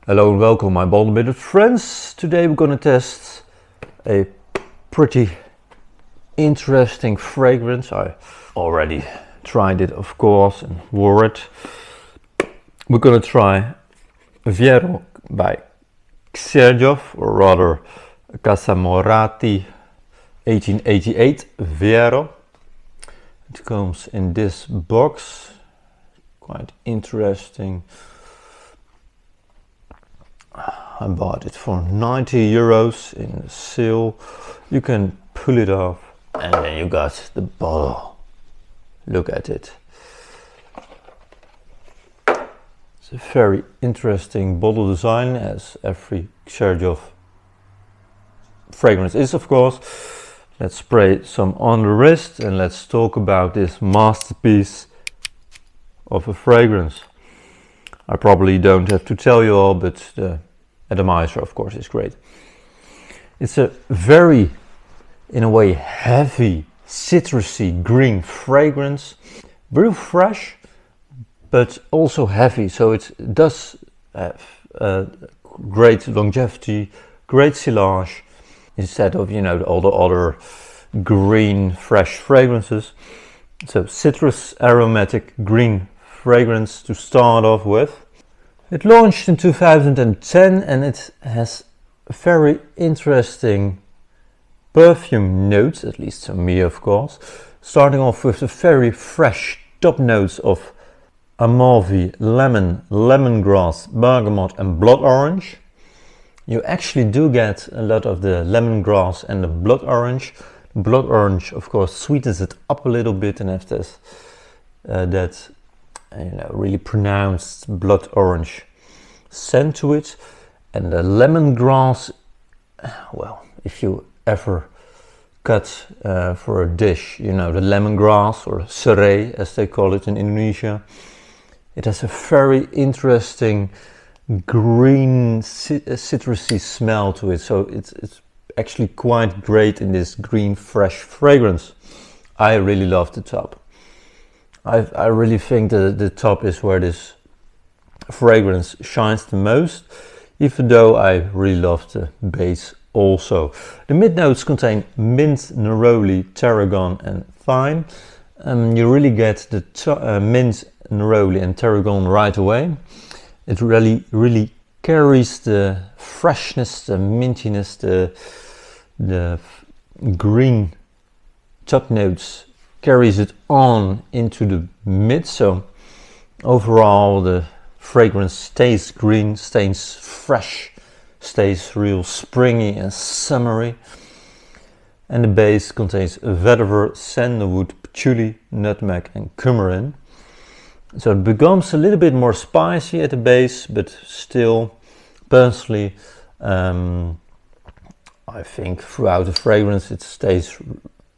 Hello and welcome, my bottle-bitted friends. Today we're gonna test a pretty interesting fragrance. I already tried it, of course, and wore it. We're gonna try Fiero by Xerjoff, or rather Casamorati 1888 Fiero. It comes in this box, quite interesting. I bought it for 90 euros in the sale. You can pull it off and then you got the bottle. Look at it. It's a very interesting bottle design, as every Xerjoff fragrance is, of course. Let's spray some on the wrist and let's talk about this masterpiece of a fragrance. I probably don't have to tell you all, but the atomizer, of course, is great. It's a very, in a way, heavy, citrusy green fragrance. Real fresh, but also heavy. So it does have great longevity, great silage, instead of, you know, all the other green, fresh fragrances. So citrus, aromatic, green fragrance to start off with. It launched in 2010 and it has very interesting perfume notes, at least to me, of course. Starting off with the very fresh top notes of amauve, lemon, lemongrass, bergamot and blood orange. You actually do get a lot of the lemongrass and the blood orange. Blood orange, of course, sweetens it up a little bit and has this really pronounced blood orange scent to it. And the lemongrass, well, if you ever cut for a dish, you know, the lemongrass, or sereh as they call it in Indonesia, it has a very interesting green citrusy smell to it. So it's actually quite great in this green fresh fragrance. I really love the top. I really think that the top is where this fragrance shines the most, even though I really love the base also. The mid notes contain mint, neroli, tarragon and thyme. You really get the mint, neroli and tarragon right away. It really carries the freshness, the mintiness, the green top notes, carries it on into the mid. So overall the fragrance stays green, stays fresh, stays real springy and summery. And the base contains vetiver, sandalwood, patchouli, nutmeg and coumarin. So it becomes a little bit more spicy at the base, but still, personally, I think throughout the fragrance it stays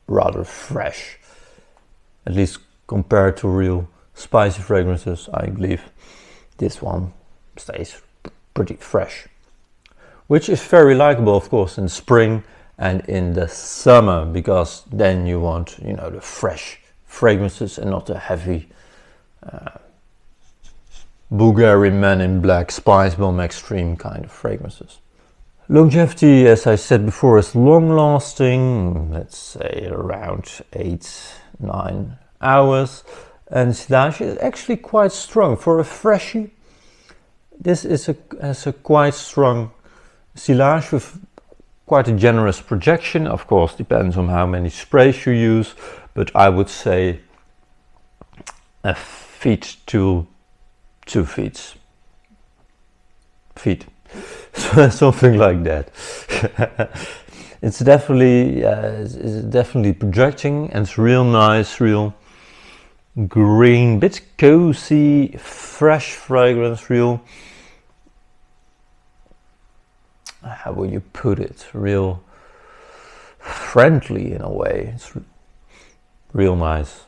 rather fresh. At least compared to real spicy fragrances, I believe this one stays pretty fresh. Which is very likable, of course, in spring and in the summer, because then you want, you know, the fresh fragrances and not the heavy Bulgarian Man in Black, Spice Bomb Extreme kind of fragrances. Longevity, as I said before, is long lasting, let's say around 8-9 hours, and silage is actually quite strong. For a freshie, this has a quite strong silage with quite a generous projection. Of course, depends on how many sprays you use, but I would say a feet to 2 feet. Something like that. It's definitely projecting, and it's real nice, real green, bit cozy, fresh fragrance, real, how would you put it, real friendly in a way. It's real nice.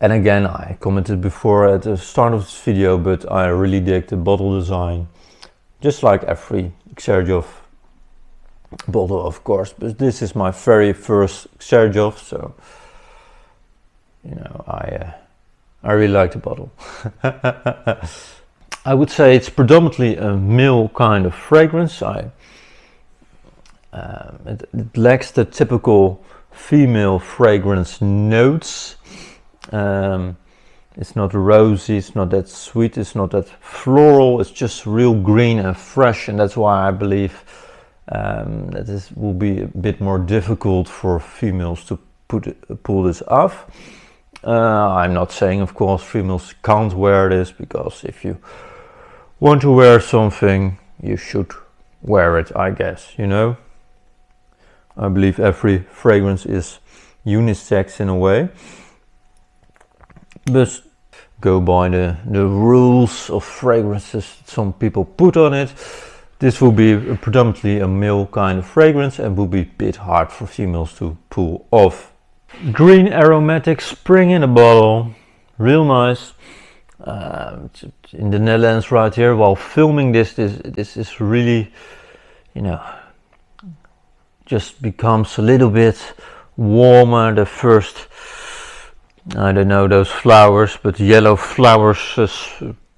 And again, I commented before at the start of this video, but I really dig the bottle design, just like every Xerjoff bottle, of course, but this is my very first Xerjoff, so you know, I really like the bottle. I would say it's predominantly a male kind of fragrance. It lacks the typical female fragrance notes. It's not rosy, it's not that sweet, it's not that floral, it's just real green and fresh, and that's why I believe that this will be a bit more difficult for females to pull this off. I'm not saying, of course, females can't wear this, because if you want to wear something, you should wear it, I guess, you know. I believe every fragrance is unisex in a way. But go by the rules of fragrances some people put on it. This will be predominantly a male kind of fragrance and will be a bit hard for females to pull off. Green aromatic spring in a bottle, real nice. In the Netherlands right here, while filming this is really, you know, just becomes a little bit warmer. The first, I don't know, those flowers, but yellow flowers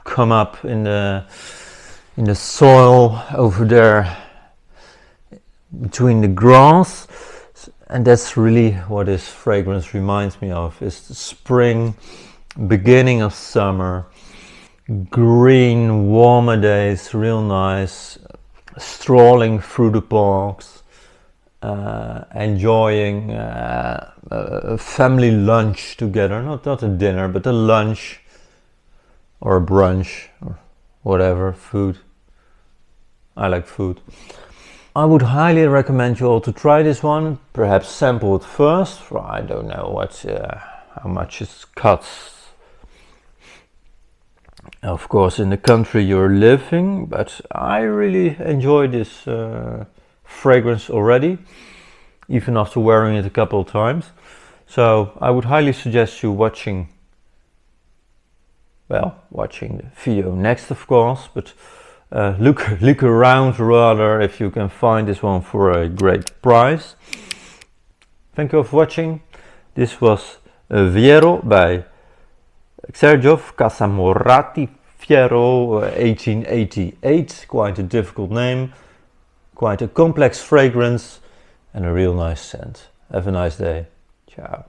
come up in the soil over there between the grass, and that's really what this fragrance reminds me of. Is the spring, beginning of summer, green, warmer days, real nice, strolling through the parks, enjoying a family lunch together, not a dinner, but a lunch or a brunch or whatever, food. I like food. I would highly recommend you all to try this one, perhaps sample it first, for I don't know how much it costs, of course, in the country you're living, but I really enjoy this fragrance already, even after wearing it a couple of times. So I would highly suggest you watching the video next, of course, but look around rather if you can find this one for a great price. Thank you for watching. This was Fiero by Xerjoff Casamorati, Fiero 1888. Quite a difficult name, quite a complex fragrance, and a real nice scent. Have a nice day. Ciao.